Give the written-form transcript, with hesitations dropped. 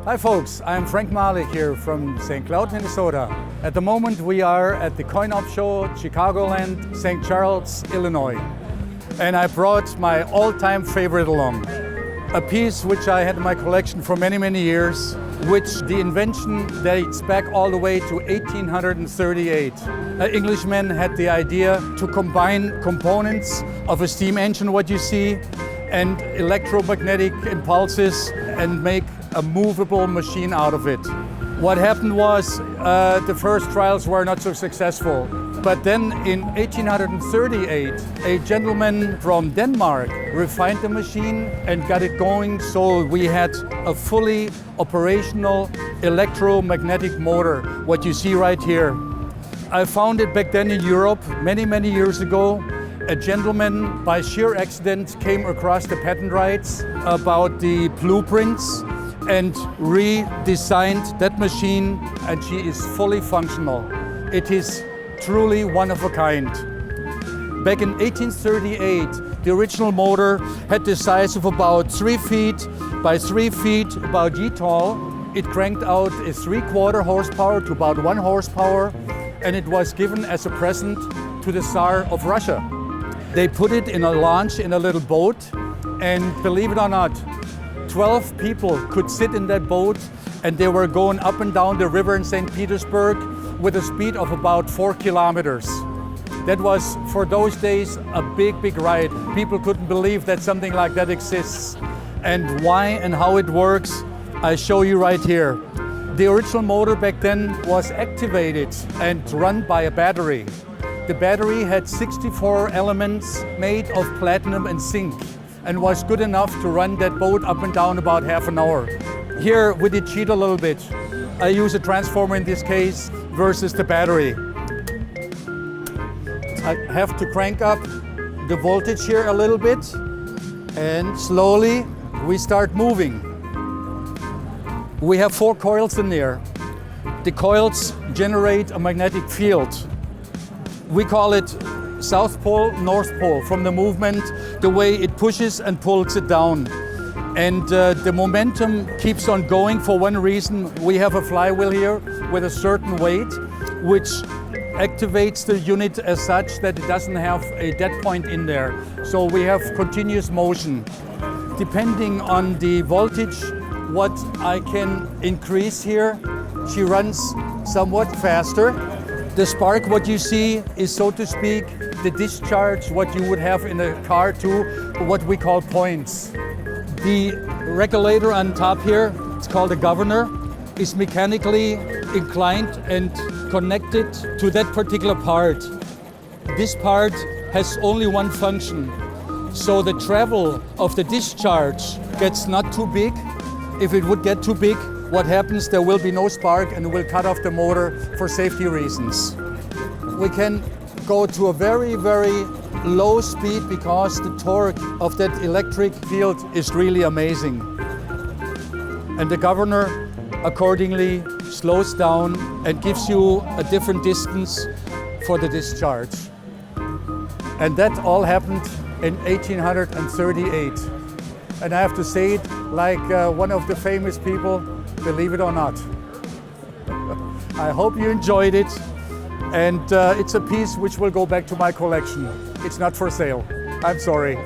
Hi folks, I'm Frank Mahlich here from St. Cloud, Minnesota. At the moment we are at the Coin-Op Show, Chicagoland, St. Charles, Illinois. And I brought my all-time favorite along. A piece which I had in my collection for many, many years, which the invention dates back all the way to 1838. An Englishman had the idea to combine components of a steam engine, what you see, and electromagnetic impulses and make a movable machine out of it. What happened was the first trials were not so successful. But then in 1838, a gentleman from Denmark refined the machine and got it going, so we had a fully operational electromagnetic motor, what you see right here. I found it back then in Europe many, many years ago. A gentleman, by sheer accident, came across the patent rights about the blueprints and redesigned that machine, and she is fully functional. It is truly one of a kind. Back in 1838, the original motor had the size of about 3 feet by 3 feet, about G tall. It cranked out a 3/4 horsepower to about 1 horsepower, and it was given as a present to the Tsar of Russia. They put it in a launch in a little boat, and believe it or not, 12 people could sit in that boat, and they were going up and down the river in St. Petersburg with a speed of about 4 kilometers. That was, for those days, a big, big ride. People couldn't believe that something like that exists. And why and how it works, I show you right here. The original motor back then was activated and run by a battery. The battery had 64 elements made of platinum and zinc and was good enough to run that boat up and down about half an hour. Here we did cheat a little bit. I use a transformer in this case versus the battery. I have to crank up the voltage here a little bit, and slowly we start moving. We have 4 coils in there. The coils generate a magnetic field. We call it South Pole, North Pole, from the movement, the way it pushes and pulls it down. And the momentum keeps on going for one reason. We have a flywheel here with a certain weight, which activates the unit as such that it doesn't have a dead point in there. So we have continuous motion. Depending on the voltage, what I can increase here, she runs somewhat faster. The spark, what you see, is, so to speak, the discharge, what you would have in a car too, what we call points. The regulator on top here, it's called a governor, is mechanically inclined and connected to that particular part. This part has only one function, so the travel of the discharge gets not too big. If it would get too big, what happens? There will be no spark and it will cut off the motor for safety reasons. We can go to a very, very low speed because the torque of that electric field is really amazing. And the governor accordingly slows down and gives you a different distance for the discharge. And that all happened in 1838. And I have to say it like one of the famous people, believe it or not. I hope you enjoyed it. And it's a piece which will go back to my collection. It's not for sale. I'm sorry.